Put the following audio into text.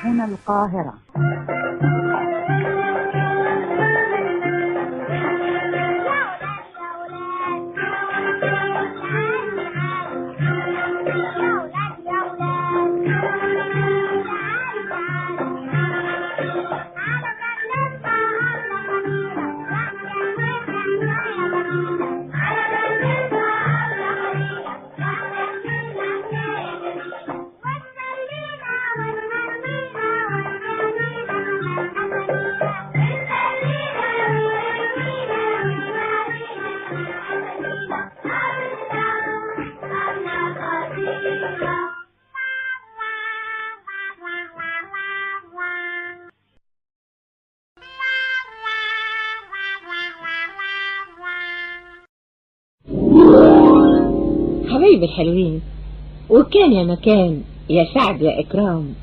هنا القاهرة. حبايب الحلوين، وكان يا مكان يا سعد يا إكرام